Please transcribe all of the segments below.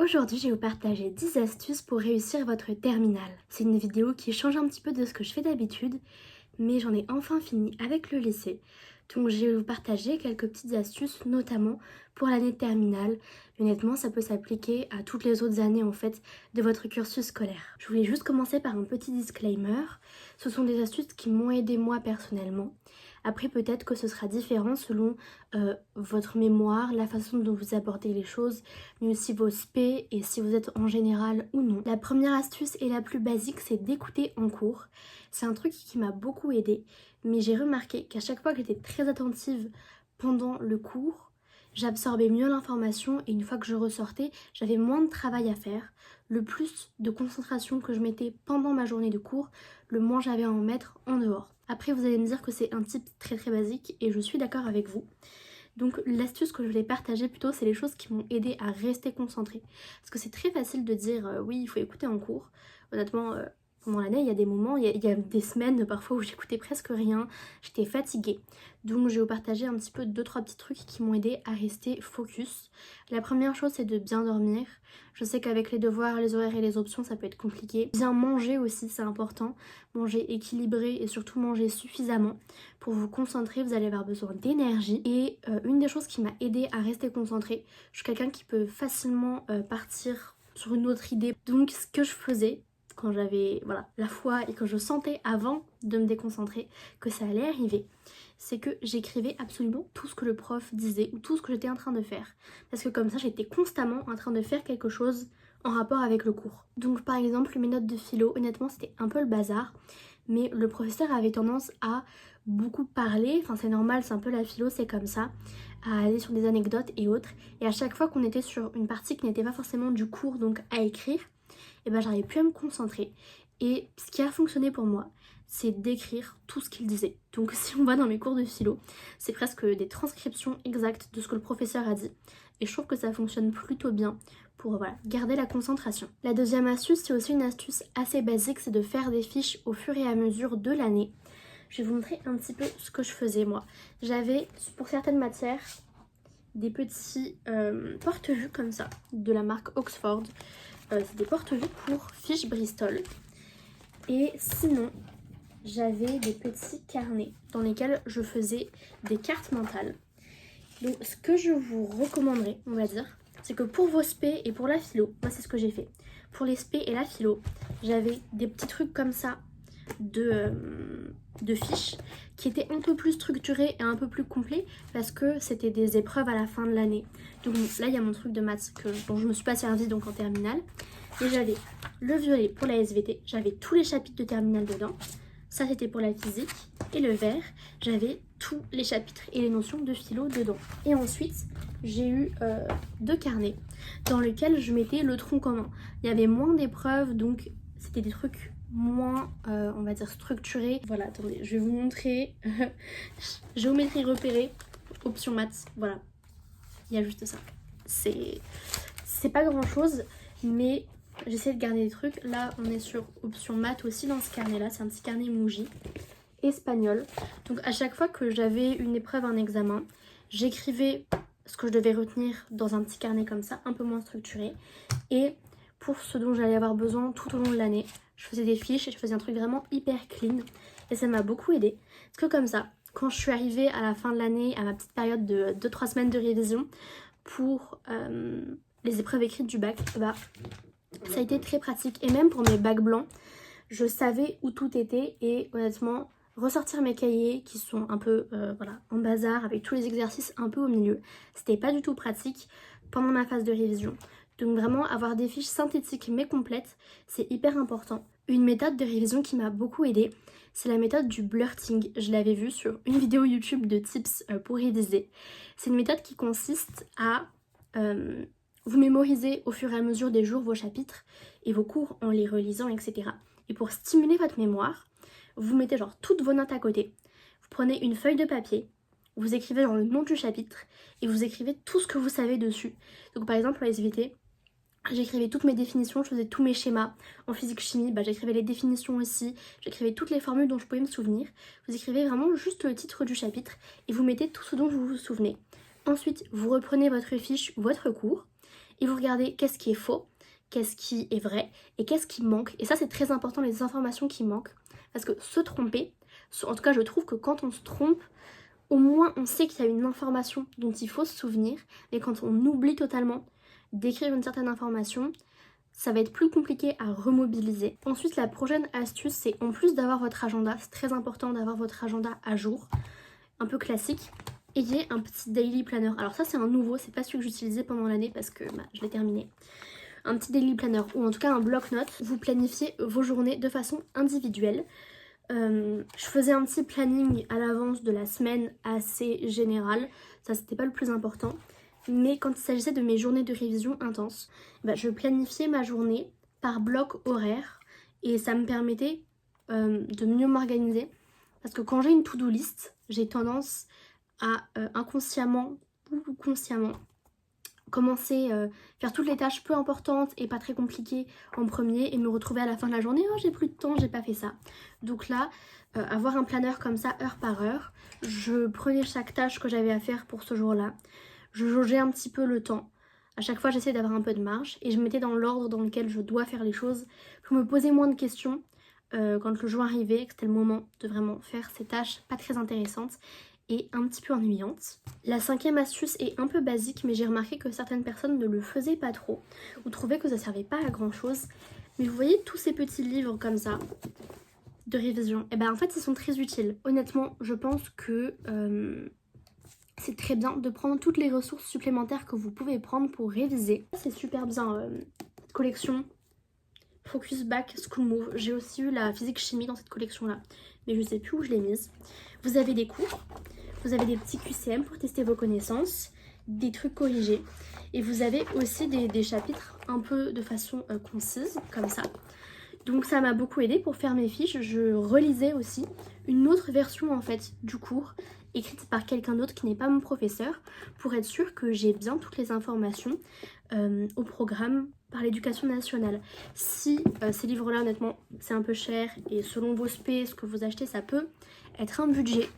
Aujourd'hui, je vais vous partager 10 astuces pour réussir votre terminale. C'est une vidéo qui change un petit peu de ce que je fais d'habitude, mais j'en ai enfin fini avec le lycée. Donc je vais vous partager quelques petites astuces, notamment pour l'année de terminale. Honnêtement, ça peut s'appliquer à toutes les autres années en fait de votre cursus scolaire. Je voulais juste commencer par un petit disclaimer. Ce sont des astuces qui m'ont aidé moi personnellement. Après, peut-être que ce sera différent selon votre mémoire, la façon dont vous abordez les choses, mais aussi vos spé et si vous êtes en général ou non. La première astuce et la plus basique, c'est d'écouter en cours. C'est un truc qui m'a beaucoup aidée, mais j'ai remarqué qu'à chaque fois que j'étais très attentive pendant le cours, j'absorbais mieux l'information et une fois que je ressortais, j'avais moins de travail à faire. Le plus de concentration que je mettais pendant ma journée de cours, le moins j'avais à en mettre en dehors. Après, vous allez me dire que c'est un type très basique et je suis d'accord avec vous. Donc l'astuce que je voulais partager plutôt, c'est les choses qui m'ont aidé à rester concentrée. Parce que c'est très facile de dire oui, il faut écouter en cours. Honnêtement, pendant l'année, il y a des moments, il y a des semaines parfois où j'écoutais presque rien, j'étais fatiguée. Donc je vais vous partager un petit peu 2-3 petits trucs qui m'ont aidé à rester focus. La première chose, c'est de bien dormir. Je sais qu'avec les devoirs, les horaires et les options, ça peut être compliqué. Bien manger aussi, c'est important. Manger équilibré et surtout manger suffisamment. Pour vous concentrer, vous allez avoir besoin d'énergie. Et une des choses qui m'a aidé à rester concentrée, je suis quelqu'un qui peut facilement partir sur une autre idée. Donc ce que je faisais quand j'avais la foi et que je sentais avant de me déconcentrer que ça allait arriver, c'est que j'écrivais absolument tout ce que le prof disait ou tout ce que j'étais en train de faire. Parce que comme ça, j'étais constamment en train de faire quelque chose en rapport avec le cours. Donc par exemple, mes notes de philo, honnêtement, c'était un peu le bazar. Mais le professeur avait tendance à beaucoup parler, enfin c'est normal, c'est un peu la philo, c'est comme ça, à aller sur des anecdotes et autres. Et à chaque fois qu'on était sur une partie qui n'était pas forcément du cours, donc à écrire, et ben j'arrivais plus à me concentrer. Et ce qui a fonctionné pour moi, c'est d'écrire tout ce qu'il disait. Donc si on va dans mes cours de philo, c'est presque des transcriptions exactes de ce que le professeur a dit. Et je trouve que ça fonctionne plutôt bien pour garder la concentration. La deuxième astuce, c'est aussi une astuce assez basique, c'est de faire des fiches au fur et à mesure de l'année. Je vais vous montrer un petit peu ce que je faisais moi. J'avais pour certaines matières des petits porte-vue comme ça, de la marque Oxford. C'est des porte-vue pour fiches Bristol. Et sinon, j'avais des petits carnets dans lesquels je faisais des cartes mentales. Donc ce que je vous recommanderais, on va dire, c'est que pour vos spé et pour la philo, moi c'est ce que j'ai fait. Pour les spé et la philo, j'avais des petits trucs comme ça de fiches qui étaient un peu plus structurés et un peu plus complets parce que c'était des épreuves à la fin de l'année. Donc là il y a mon truc de maths dont je me suis pas servie donc en terminale. Et j'avais le violet pour la SVT, j'avais tous les chapitres de terminale dedans. Ça c'était pour la physique. Et le vert, j'avais tous les chapitres et les notions de philo dedans. Et ensuite, j'ai eu 2 carnets dans lesquels je mettais le tronc commun. Il y avait moins d'épreuves, donc c'était des trucs moins, on va dire, structurés. Voilà, attendez, je vais vous montrer. Géométrie repérée, option maths, voilà. Il y a juste ça. C'est pas grand chose, mais j'essaie de garder des trucs. Là, on est sur option maths aussi dans ce carnet-là. C'est un petit carnet Muji espagnol. Donc à chaque fois que j'avais une épreuve, un examen, j'écrivais ce que je devais retenir dans un petit carnet comme ça, un peu moins structuré. Et pour ce dont j'allais avoir besoin tout au long de l'année, je faisais des fiches et je faisais un truc vraiment hyper clean. Et ça m'a beaucoup aidé. Parce que comme ça, quand je suis arrivée à la fin de l'année, à ma petite période de 2-3 semaines de révision pour les épreuves écrites du bac, bah ça a été très pratique. Et même pour mes bacs blancs, je savais où tout était et honnêtement, ressortir mes cahiers qui sont un peu en bazar avec tous les exercices un peu au milieu, c'était pas du tout pratique pendant ma phase de révision. Donc vraiment avoir des fiches synthétiques mais complètes, c'est hyper important. Une méthode de révision qui m'a beaucoup aidée, c'est la méthode du blurting. Je l'avais vue sur une vidéo YouTube de tips pour réviser. C'est une méthode qui consiste à vous mémorisez au fur et à mesure des jours vos chapitres et vos cours en les relisant, etc. Et pour stimuler votre mémoire, vous mettez genre toutes vos notes à côté. Vous prenez une feuille de papier, vous écrivez genre le nom du chapitre et vous écrivez tout ce que vous savez dessus. Donc par exemple en SVT, j'écrivais toutes mes définitions, je faisais tous mes schémas. En physique-chimie, j'écrivais les définitions aussi, j'écrivais toutes les formules dont je pouvais me souvenir. Vous écrivez vraiment juste le titre du chapitre et vous mettez tout ce dont vous vous souvenez. Ensuite, vous reprenez votre fiche ou votre cours et vous regardez qu'est-ce qui est faux, qu'est-ce qui est vrai et qu'est-ce qui manque. Et ça c'est très important, les informations qui manquent, parce que se tromper, en tout cas je trouve que quand on se trompe, au moins on sait qu'il y a une information dont il faut se souvenir, mais quand on oublie totalement d'écrire une certaine information, ça va être plus compliqué à remobiliser. Ensuite, la prochaine astuce, c'est en plus d'avoir votre agenda, c'est très important d'avoir votre agenda à jour, un peu classique, ayez un petit daily planner. Alors ça c'est un nouveau, c'est pas celui que j'utilisais pendant l'année parce que je l'ai terminé. Un petit daily planner ou en tout cas un bloc-notes, vous planifiez vos journées de façon individuelle. Je faisais un petit planning à l'avance de la semaine assez général, ça c'était pas le plus important. Mais quand il s'agissait de mes journées de révision intenses, je planifiais ma journée par bloc horaire et ça me permettait de mieux m'organiser. Parce que quand j'ai une to-do list, j'ai tendance à inconsciemment ou consciemment commencer faire toutes les tâches peu importantes et pas très compliquées en premier et me retrouver à la fin de la journée, oh j'ai plus de temps, j'ai pas fait ça. Donc là, avoir un planeur comme ça heure par heure, je prenais chaque tâche que j'avais à faire pour ce jour-là. Je jaugeais un petit peu le temps. À chaque fois, j'essayais d'avoir un peu de marge et je mettais dans l'ordre dans lequel je dois faire les choses. Je me posais moins de questions quand le jour arrivait, que c'était le moment de vraiment faire ces tâches pas très intéressantes et un petit peu ennuyantes. La cinquième astuce est un peu basique, mais j'ai remarqué que certaines personnes ne le faisaient pas trop ou trouvaient que ça servait pas à grand chose. Mais vous voyez tous ces petits livres comme ça de révision, et en fait ils sont très utiles. Honnêtement, je pense que c'est très bien de prendre toutes les ressources supplémentaires que vous pouvez prendre pour réviser. C'est super bien, cette collection Focus Back School Move. J'ai aussi eu la physique chimie dans cette collection là, mais je sais plus où je l'ai mise. Vous avez des cours, vous avez des petits QCM pour tester vos connaissances, des trucs corrigés, et vous avez aussi des chapitres un peu de façon concise, comme ça. Donc ça m'a beaucoup aidé pour faire mes fiches. Je relisais aussi une autre version en fait du cours, écrite par quelqu'un d'autre qui n'est pas mon professeur, pour être sûre que j'ai bien toutes les informations au programme par l'éducation nationale. Si ces livres-là, honnêtement, c'est un peu cher et selon vos spé, ce que vous achetez, ça peut être un budget.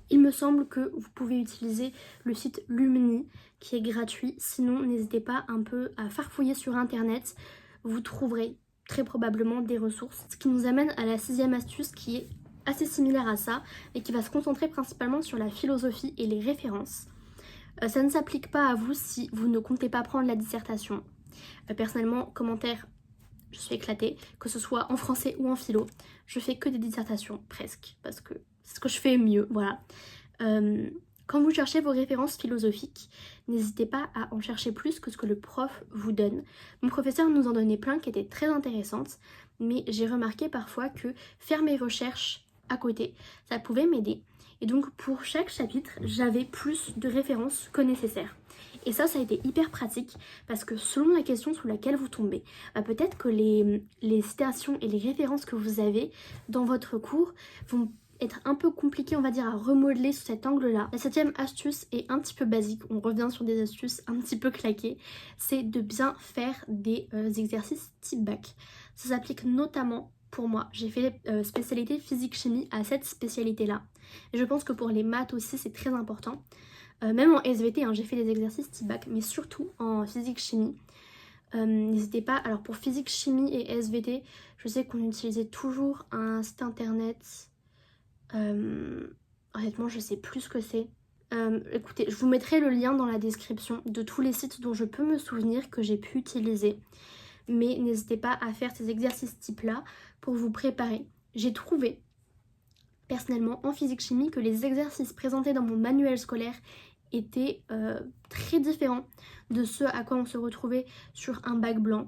Il me semble que vous pouvez utiliser le site Lumni qui est gratuit. Sinon, n'hésitez pas un peu à farfouiller sur internet. Vous trouverez très probablement des ressources. Ce qui nous amène à la sixième astuce qui est assez similaire à ça et qui va se concentrer principalement sur la philosophie et les références. Ça ne s'applique pas à vous si vous ne comptez pas prendre la dissertation. Personnellement, commentaire, je suis éclatée, que ce soit en français ou en philo. Je fais que des dissertations, presque, parce que c'est ce que je fais mieux, voilà. Quand vous cherchez vos références philosophiques, n'hésitez pas à en chercher plus que ce que le prof vous donne. Mon professeur nous en donnait plein qui étaient très intéressantes, mais j'ai remarqué parfois que faire mes recherches à côté, ça pouvait m'aider. Et donc pour chaque chapitre, j'avais plus de références que nécessaire. Et ça a été hyper pratique parce que selon la question sous laquelle vous tombez, peut-être que les citations et les références que vous avez dans votre cours vont être un peu compliqué, on va dire, à remodeler sous cet angle-là. La septième astuce est un petit peu basique, on revient sur des astuces un petit peu claquées, c'est de bien faire des exercices type bac. Ça s'applique notamment pour moi. J'ai fait spécialité physique-chimie à cette spécialité-là. Et je pense que pour les maths aussi, c'est très important. Même en SVT, j'ai fait des exercices type bac, mais surtout en physique-chimie. N'hésitez pas, alors pour physique-chimie et SVT, je sais qu'on utilisait toujours un site internet. Honnêtement je sais plus ce que c'est. Écoutez, je vous mettrai le lien dans la description de tous les sites dont je peux me souvenir que j'ai pu utiliser, mais n'hésitez pas à faire ces exercices type là pour vous préparer. J'ai trouvé personnellement en physique chimie que les exercices présentés dans mon manuel scolaire étaient très différents de ceux à quoi on se retrouvait sur un bac blanc,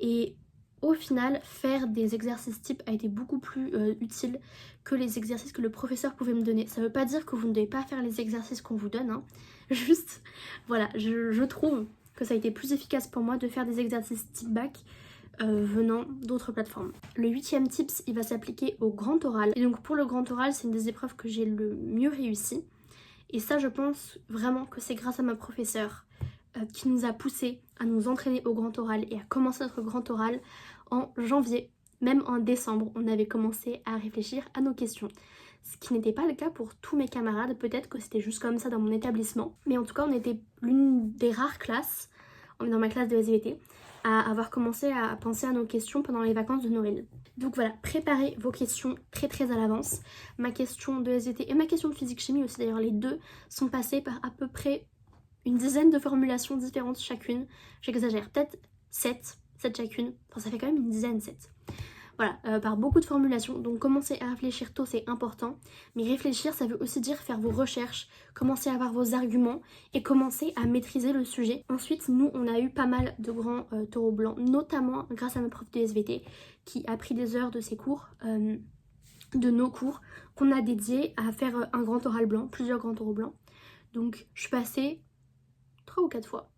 et au final, faire des exercices types a été beaucoup plus utile que les exercices que le professeur pouvait me donner. Ça veut pas dire que vous ne devez pas faire les exercices qu'on vous donne, juste, voilà, je trouve que ça a été plus efficace pour moi de faire des exercices type bac venant d'autres plateformes. Le 8e tips, il va s'appliquer au grand oral. Et donc pour le grand oral, c'est une des épreuves que j'ai le mieux réussi. Et ça, je pense vraiment que c'est grâce à ma professeure qui nous a poussé à nous entraîner au grand oral et à commencer notre grand oral en janvier. Même en décembre, on avait commencé à réfléchir à nos questions. Ce qui n'était pas le cas pour tous mes camarades, peut-être que c'était juste comme ça dans mon établissement. Mais en tout cas, on était l'une des rares classes dans ma classe de SVT, à avoir commencé à penser à nos questions pendant les vacances de Noël. Donc voilà, préparez vos questions très à l'avance. Ma question de SVT et ma question de physique-chimie aussi, d'ailleurs les deux sont passées par à peu près une dizaine de formulations différentes chacune. J'exagère, peut-être 7 chacune. Enfin ça fait quand même une dizaine, 7. Voilà, par beaucoup de formulations. Donc commencer à réfléchir tôt, c'est important. Mais réfléchir, ça veut aussi dire faire vos recherches, commencer à avoir vos arguments et commencer à maîtriser le sujet. Ensuite, nous, on a eu pas mal de grands taureaux blancs, notamment grâce à ma prof de SVT qui a pris des heures de ses cours, de nos cours, qu'on a dédié à faire un grand oral blanc, plusieurs grands taureaux blancs. Donc je suis passée 3 ou 4 fois.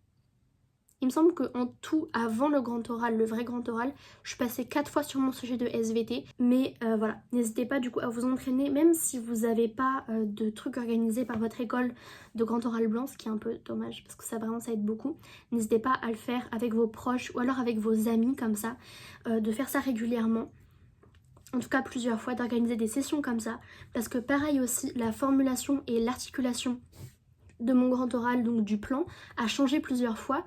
Il me semble qu'en tout, avant le grand oral, le vrai grand oral, je suis passée 4 fois sur mon sujet de SVT. Mais voilà, n'hésitez pas du coup à vous entraîner, même si vous n'avez pas de trucs organisés par votre école de grand oral blanc, ce qui est un peu dommage parce que ça vraiment ça aide beaucoup. N'hésitez pas à le faire avec vos proches ou alors avec vos amis comme ça, de faire ça régulièrement. En tout cas plusieurs fois, d'organiser des sessions comme ça. Parce que pareil aussi, la formulation et l'articulation de mon grand oral, donc du plan, a changé plusieurs fois.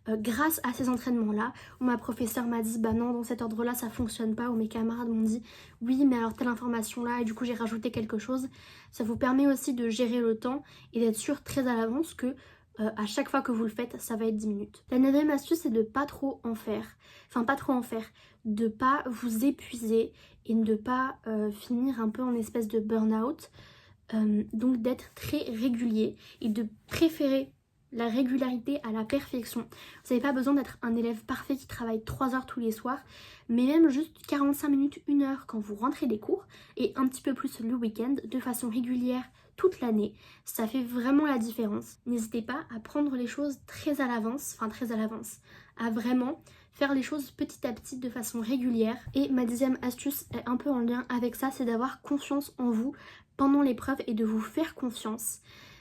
Grâce à ces entraînements-là, où ma professeure m'a dit bah non, dans cet ordre-là ça fonctionne pas, où mes camarades m'ont dit oui mais alors telle information-là, et du coup j'ai rajouté quelque chose. Ça vous permet aussi de gérer le temps et d'être sûr très à l'avance que à chaque fois que vous le faites, ça va être 10 minutes. La 9e astuce, c'est de pas trop en faire. Enfin pas trop en faire, de pas vous épuiser et de pas finir un peu en espèce de burn-out. Donc d'être très régulier et de préférer la régularité à la perfection. Vous n'avez pas besoin d'être un élève parfait qui travaille 3 heures tous les soirs, mais même juste 45 minutes, 1 heure quand vous rentrez des cours et un petit peu plus le week-end de façon régulière toute l'année, ça fait vraiment la différence. N'hésitez pas à prendre les choses très à l'avance, à vraiment faire les choses petit à petit de façon régulière. Et ma 10e astuce est un peu en lien avec ça, c'est d'avoir confiance en vous pendant l'épreuve et de vous faire confiance.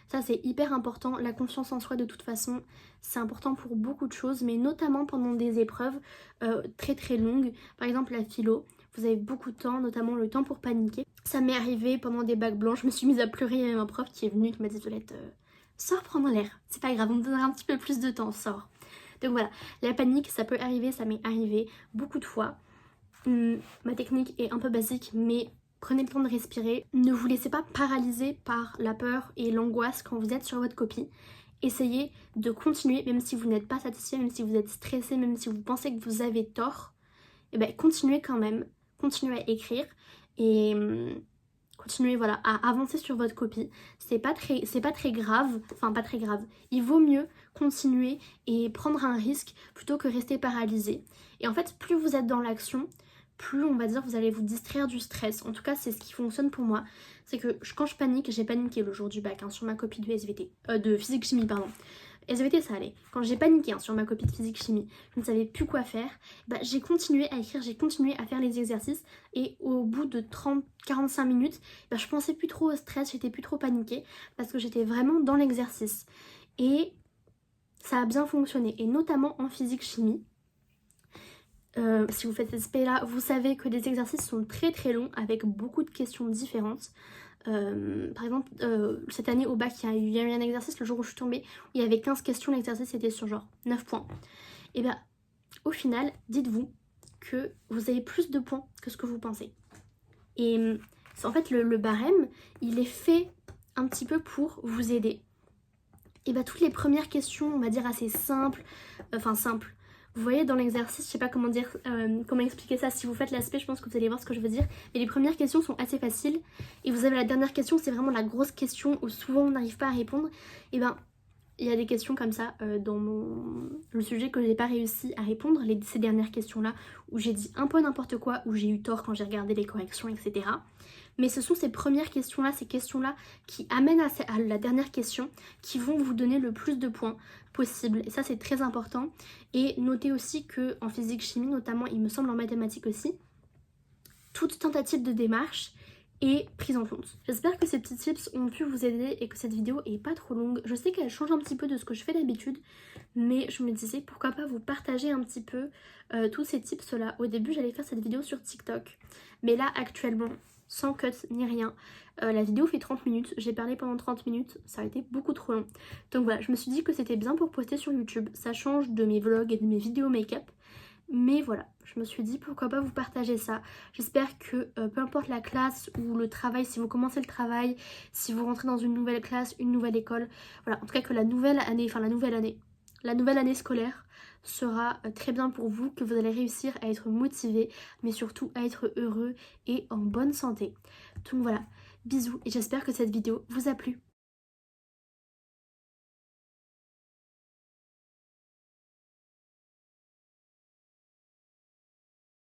Ça c'est hyper important, la confiance en soi de toute façon c'est important pour beaucoup de choses, mais notamment pendant des épreuves très longues. Par exemple la philo, vous avez beaucoup de temps, notamment le temps pour paniquer. Ça m'est arrivé pendant des bacs blancs, je me suis mise à pleurer, il y avait un prof qui est venu qui m'a dit Violette, sors prendre l'air, c'est pas grave, on me donnera un petit peu plus de temps, sors. Donc voilà, la panique ça peut arriver, ça m'est arrivé beaucoup de fois. Ma technique est un peu basique mais prenez le temps de respirer, ne vous laissez pas paralyser par la peur et l'angoisse quand vous êtes sur votre copie. Essayez de continuer même si vous n'êtes pas satisfait, même si vous êtes stressé, même si vous pensez que vous avez tort. Et bien continuez quand même, continuez à écrire et continuez voilà, à avancer sur votre copie. C'est pas très grave, enfin pas très grave. Il vaut mieux continuer et prendre un risque plutôt que rester paralysé. Et en fait, plus vous êtes dans l'action, plus on va dire vous allez vous distraire du stress. En tout cas c'est ce qui fonctionne pour moi. C'est que quand je panique, j'ai paniqué le jour du bac sur ma copie de SVT, de physique chimie pardon. SVT ça allait. Quand j'ai paniqué sur ma copie de physique chimie, je ne savais plus quoi faire, bah, j'ai continué à écrire, j'ai continué à faire les exercices et au bout de 30-45 minutes, bah, je pensais plus trop au stress, j'étais plus trop paniquée parce que j'étais vraiment dans l'exercice. Et ça a bien fonctionné et notamment en physique chimie. Si vous faites cette SP là, vous savez que les exercices sont très longs avec beaucoup de questions différentes. Par exemple, cette année au bac, il y a eu un exercice le jour où je suis tombée où il y avait 15 questions, l'exercice était sur genre 9 points. Et bien, au final, dites-vous que vous avez plus de points que ce que vous pensez. Et en fait, le barème, il est fait un petit peu pour vous aider. Et bien, toutes les premières questions, on va dire assez simples, vous voyez dans l'exercice, je sais pas comment dire, comment expliquer ça. Si vous faites l'aspect, je pense que vous allez voir ce que je veux dire. Mais les premières questions sont assez faciles. Et vous avez la dernière question, c'est vraiment la grosse question où souvent on n'arrive pas à répondre. Et ben, il y a des questions comme ça dans le sujet que j'ai pas réussi à répondre, ces dernières questions-là, où j'ai dit un peu n'importe quoi, où j'ai eu tort quand j'ai regardé les corrections, etc. Mais ce sont ces premières questions-là, ces questions-là qui amènent à la dernière question, qui vont vous donner le plus de points possible. Et ça, c'est très important. Et notez aussi qu'en physique-chimie, notamment, il me semble en mathématiques aussi, toute tentative de démarche est prise en compte. J'espère que ces petits tips ont pu vous aider et que cette vidéo est pas trop longue. Je sais qu'elle change un petit peu de ce que je fais d'habitude, mais je me disais pourquoi pas vous partager un petit peu tous ces tips là. Au début, j'allais faire cette vidéo sur TikTok, mais là actuellement, sans cut ni rien. La vidéo fait 30 minutes, j'ai parlé pendant 30 minutes, ça a été beaucoup trop long. Donc voilà, je me suis dit que c'était bien pour poster sur YouTube, ça change de mes vlogs et de mes vidéos make-up. Mais voilà, je me suis dit pourquoi pas vous partager ça. J'espère que peu importe la classe ou le travail, si vous commencez le travail, si vous rentrez dans une nouvelle classe, une nouvelle école, voilà, en tout cas que la nouvelle année scolaire sera très bien pour vous, que vous allez réussir à être motivé, mais surtout à être heureux et en bonne santé. Donc voilà, bisous et j'espère que cette vidéo vous a plu.